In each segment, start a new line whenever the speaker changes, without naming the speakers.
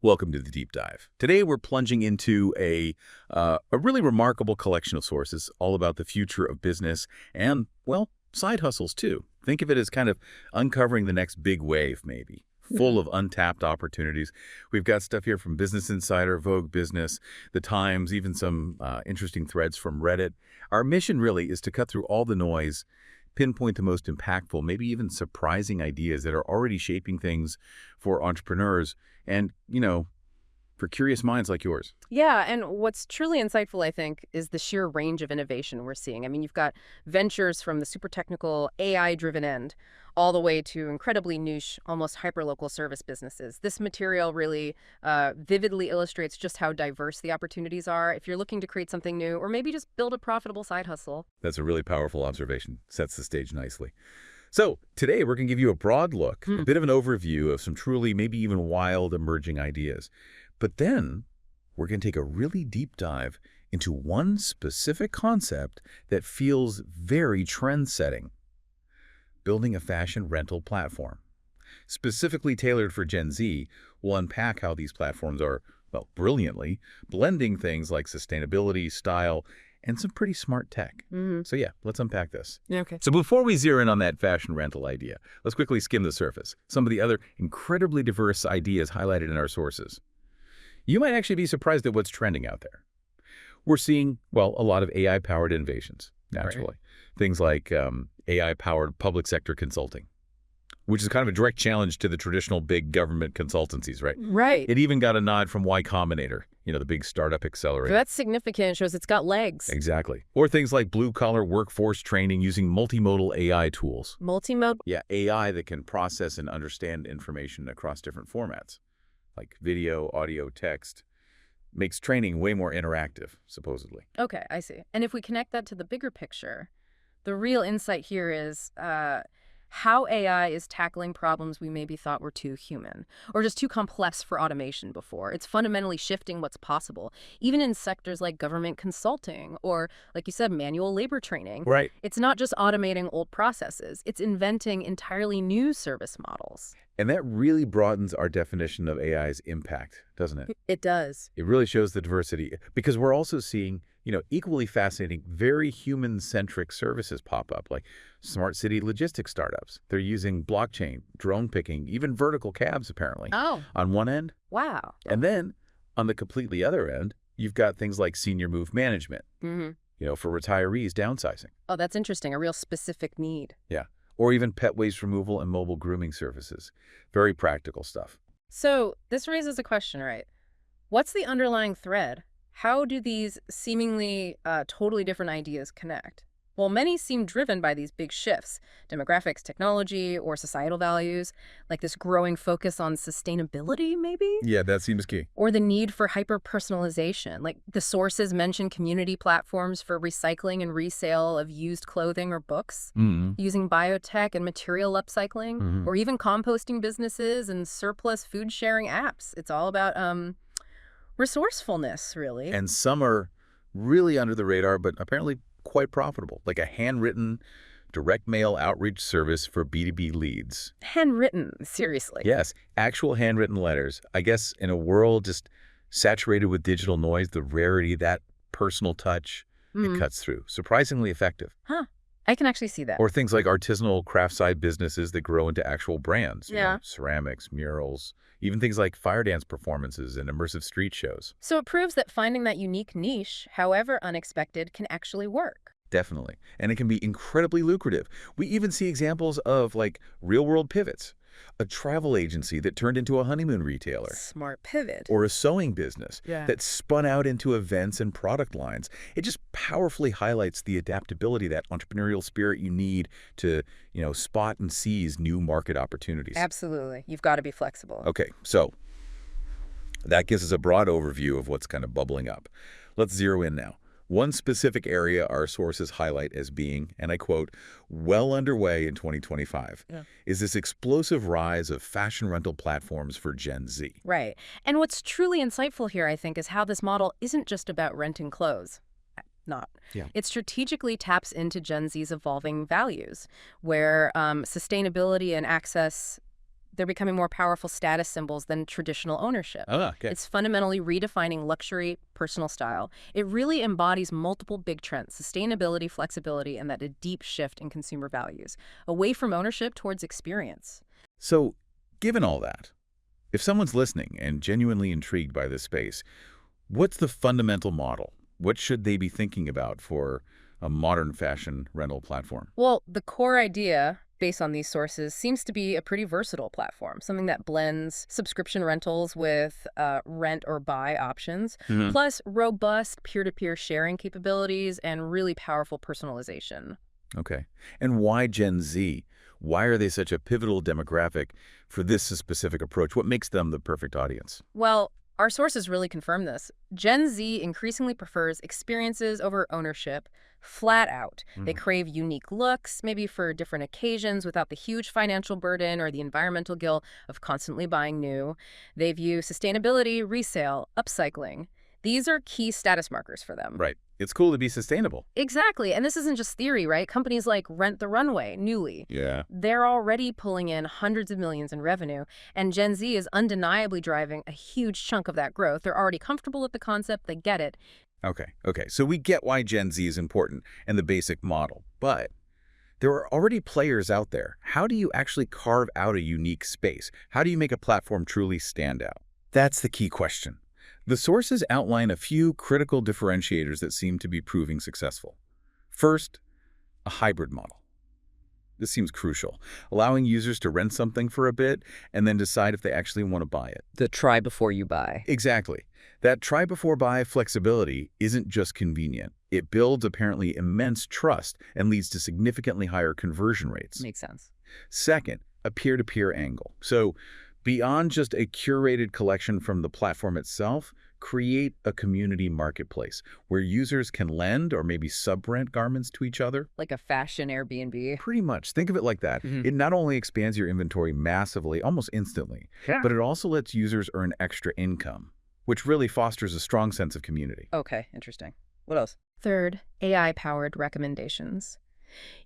Welcome to the Deep Dive. Today we're plunging into a really remarkable collection of sources all about the future of business and, well, side hustles too. Think of it as kind of uncovering the next big wave, maybe, full of untapped opportunities. We've got stuff here from Business Insider, Vogue Business, The Times, even some interesting threads from Reddit. Our mission really is to cut through all the noise, pinpoint the most impactful, maybe even surprising ideas that are already shaping things for entrepreneurs and, for curious minds like yours.
Yeah, and what's truly insightful, I think, is the sheer range of innovation we're seeing. I mean, you've got ventures from the super technical AI-driven end all the way to incredibly niche, almost hyperlocal service businesses. This material really vividly illustrates just how diverse the opportunities are if you're looking to create something new or maybe just build a profitable side hustle.
That's a really powerful observation. Sets the stage nicely. So today we're going to give you a broad look, a bit of an overview of some truly maybe even wild emerging ideas. But then we're going to take a really deep dive into one specific concept that feels very trend-setting: building a fashion rental platform. Specifically tailored for Gen Z, we'll unpack how these platforms are, well, brilliantly blending things like sustainability, style, and some pretty smart tech. So yeah, let's unpack this.
Yeah, okay.
So before we zero in on that fashion rental idea, let's quickly skim the surface. Some of the other incredibly diverse ideas highlighted in our sources. You might actually be surprised at what's trending out there. We're seeing, well, a lot of AI-powered innovations, naturally. Right. Things like AI-powered public sector consulting, which is kind of a direct challenge to the traditional big government consultancies, right?
Right.
It even got a nod from Y Combinator, the big startup accelerator.
That's significant. Shows it's got legs.
Exactly. Or things like blue-collar workforce training using multimodal AI tools.
Multimodal?
Yeah, AI that can process and understand information across different formats, like video, audio, text. Makes training way more interactive, supposedly.
Okay, I see. And if we connect that to the bigger picture, the real insight here is how AI is tackling problems we maybe thought were too human or just too complex for automation before. It's fundamentally shifting what's possible, even in sectors like government consulting or, like you said, manual labor training.
Right.
It's not just automating old processes. It's inventing entirely new service models.
And that really broadens our definition of AI's impact, doesn't it?
It does.
It really shows the diversity, because we're also seeing, equally fascinating, very human-centric services pop up, like smart city logistics startups. They're using blockchain, drone picking, even vertical cabs, apparently.
Oh.
On one end.
Wow.
And then, on the completely other end, you've got things like senior move management, for retirees downsizing.
Oh, that's interesting. A real specific need.
Yeah. Or even pet waste removal and mobile grooming services. Very practical stuff.
So this raises a question, right? What's the underlying thread? How do these seemingly totally different ideas connect? Well, many seem driven by these big shifts, demographics, technology, or societal values, like this growing focus on sustainability, maybe?
Yeah, that seems key.
Or the need for hyper-personalization, like the sources mention community platforms for recycling and resale of used clothing or books, using biotech and material upcycling, or even composting businesses and surplus food-sharing apps. It's all about resourcefulness, really.
And some are really under the radar, but apparently quite profitable, like a handwritten direct mail outreach service for B2B leads.
Handwritten, seriously?
Yes, actual handwritten letters. I guess in a world just saturated with digital noise, the rarity, that personal touch, it cuts through. Surprisingly effective.
Huh. I can actually see that.
Or things like artisanal craft side businesses that grow into actual brands.
Yeah.
Ceramics, murals, even things like fire dance performances and immersive street shows.
So it proves that finding that unique niche, however unexpected, can actually work.
Definitely. And it can be incredibly lucrative. We even see examples of real-world pivots. A travel agency that turned into a honeymoon retailer.
Smart pivot.
Or a sewing business that spun out into events and product lines. It just powerfully highlights the adaptability, that entrepreneurial spirit you need to, spot and seize new market opportunities.
Absolutely. You've got to be flexible.
Okay, so that gives us a broad overview of what's kind of bubbling up. Let's zero in now. One specific area our sources highlight as being, and I quote, well underway in 2025, is this explosive rise of fashion rental platforms for Gen Z.
Right. And what's truly insightful here, I think, is how this model isn't just about renting clothes. Not.
Yeah.
It strategically taps into Gen Z's evolving values, where sustainability and access They're becoming more powerful status symbols than traditional ownership.
Ah, okay.
It's fundamentally redefining luxury personal style. It really embodies multiple big trends: sustainability, flexibility, and that a deep shift in consumer values, away from ownership towards experience.
So, given all that, if someone's listening and genuinely intrigued by this space, what's the fundamental model? What should they be thinking about for a modern fashion rental platform?
Well, the core idea, based on these sources, seems to be a pretty versatile platform, something that blends subscription rentals with rent or buy options,
Mhm.
plus robust peer-to-peer sharing capabilities and really powerful personalization.
Okay. And why Gen Z? Why are they such a pivotal demographic for this specific approach? What makes them the perfect audience?
Well, our sources really confirm this. Gen Z increasingly prefers experiences over ownership, flat out. They
Mhm.
crave unique looks, maybe for different occasions without the huge financial burden or the environmental guilt of constantly buying new. They view sustainability, resale, upcycling. These are key status markers for them.
Right. It's cool to be sustainable.
Exactly. And this isn't just theory, right? Companies like Rent the Runway, Newly,
Yeah.
they're already pulling in hundreds of millions in revenue, and Gen Z is undeniably driving a huge chunk of that growth. They're already comfortable with the concept, they get it.
Okay. Okay. So we get why Gen Z is important and the basic model, but there are already players out there. How do you actually carve out a unique space? How do you make a platform truly stand out? That's the key question. The sources outline a few critical differentiators that seem to be proving successful. First, a hybrid model. This seems crucial, allowing users to rent something for a bit and then decide if they actually want to buy it.
The try before you buy.
Exactly. That try-before-buy flexibility isn't just convenient. It builds apparently immense trust and leads to significantly higher conversion rates.
Makes sense.
Second, a peer-to-peer angle. So beyond just a curated collection from the platform itself, create a community marketplace where users can lend or maybe sub-rent garments to each other.
Like a fashion Airbnb.
Pretty much. Think of it like that.
Mhm.
It not only expands your inventory massively, almost instantly,
Yeah.
but it also lets users earn extra income, which really fosters a strong sense of community.
Okay, interesting. What else?
Third, AI-powered recommendations.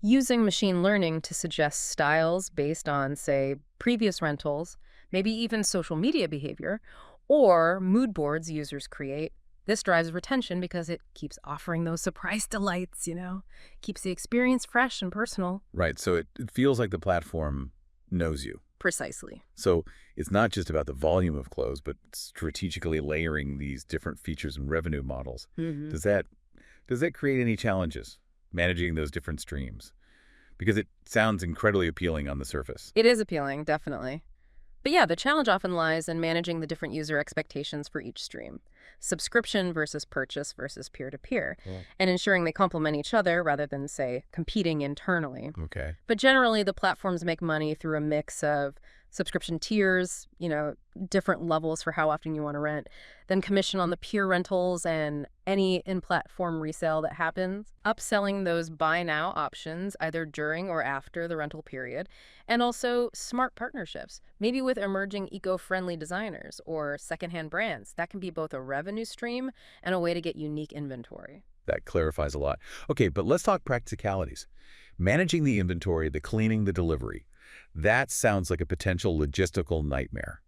Using machine learning to suggest styles based on, say, previous rentals, maybe even social media behavior, or mood boards users create. This drives retention because it keeps offering those surprise delights, keeps the experience fresh and personal.
Right, so it feels like the platform knows you.
Precisely.
So it's not just about the volume of clothes, but strategically layering these different features and revenue models.
Mm-hmm.
Does that create any challenges, managing those different streams? Because it sounds incredibly appealing on the surface.
It is appealing, definitely. But yeah, the challenge often lies in managing the different user expectations for each stream. Subscription versus purchase versus peer-to-peer,
Yeah.
and ensuring they complement each other rather than, say, competing internally.
Okay.
But generally, the platforms make money through a mix of subscription tiers, different levels for how often you want to rent, then commission on the peer rentals and any in-platform resale that happens, upselling those buy now options either during or after the rental period, and also smart partnerships, maybe with emerging eco-friendly designers or secondhand brands. That can be both a revenue stream and a way to get unique inventory.
That clarifies a lot. Okay, but let's talk practicalities. Managing the inventory, the cleaning, the delivery. That sounds like a potential logistical nightmare,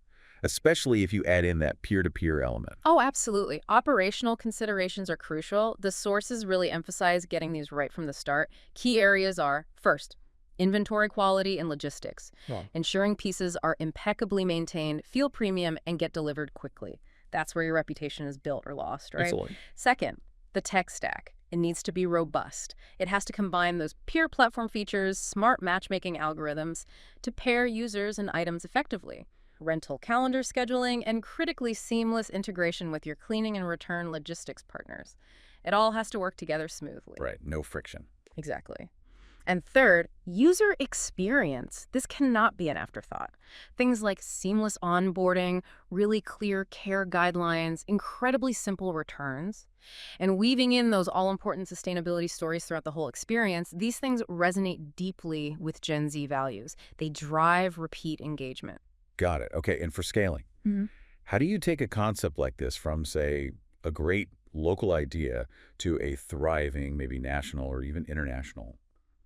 especially if you add in that peer-to-peer element.
Oh, absolutely. Operational considerations are crucial. The sources really emphasize getting these right from the start. Key areas are, first, inventory quality and logistics, ensuring pieces are impeccably maintained, feel premium, and get delivered quickly. That's where your reputation is built or lost, right?
Excellent.
Second, the tech stack. It needs to be robust. It has to combine those peer platform features, smart matchmaking algorithms to pair users and items effectively. Rental calendar scheduling, and critically seamless integration with your cleaning and return logistics partners. It all has to work together smoothly.
Right, no friction.
Exactly. And third, user experience. This cannot be an afterthought. Things like seamless onboarding, really clear care guidelines, incredibly simple returns, and weaving in those all-important sustainability stories throughout the whole experience, these things resonate deeply with Gen Z values. They drive repeat engagement.
Got it. Okay, and for scaling, how do you take a concept like this from, say, a great local idea to a thriving, maybe national or even international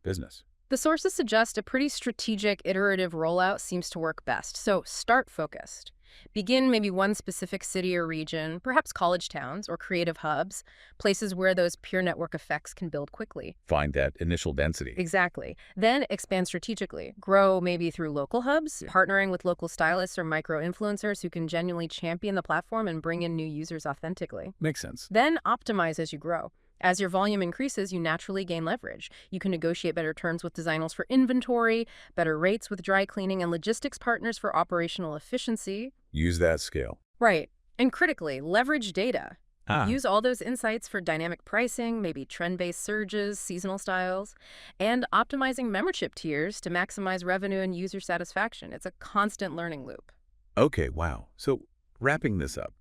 business?
The sources suggest a pretty strategic, iterative rollout seems to work best. So start focused. Begin maybe one specific city or region, perhaps college towns or creative hubs, places where those peer network effects can build quickly.
Find that initial density.
Exactly. Then expand strategically. Grow maybe through local hubs, partnering with local stylists or micro-influencers who can genuinely champion the platform and bring in new users authentically.
Makes sense.
Then optimize as you grow. As your volume increases, you naturally gain leverage. You can negotiate better terms with designers for inventory, better rates with dry cleaning, and logistics partners for operational efficiency.
Use that scale.
Right. And critically, leverage data.
Ah,
Use all those insights for dynamic pricing, maybe trend-based surges, seasonal styles, and optimizing membership tiers to maximize revenue and user satisfaction. It's a constant learning loop.
okay, wow. So wrapping this up,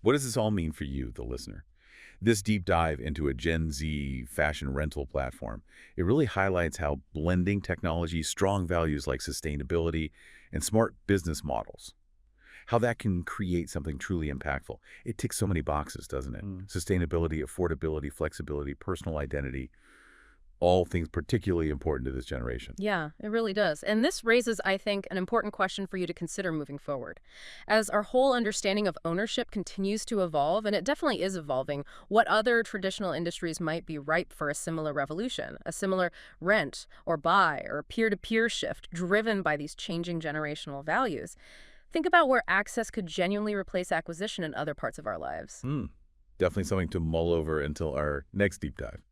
what does this all mean for you, the listener? This deep dive into a Gen Z fashion rental platform, it really highlights how blending technology, strong values like sustainability, and smart business models, how that can create something truly impactful. It ticks so many boxes, doesn't it? Sustainability, affordability, flexibility, personal identity, all things particularly important to this generation.
Yeah, it really does. And this raises, I think, an important question for you to consider moving forward. As our whole understanding of ownership continues to evolve, and it definitely is evolving, what other traditional industries might be ripe for a similar revolution, a similar rent or buy or peer-to-peer shift driven by these changing generational values? Think about where access could genuinely replace acquisition in other parts of our lives.
Definitely something to mull over until our next deep dive.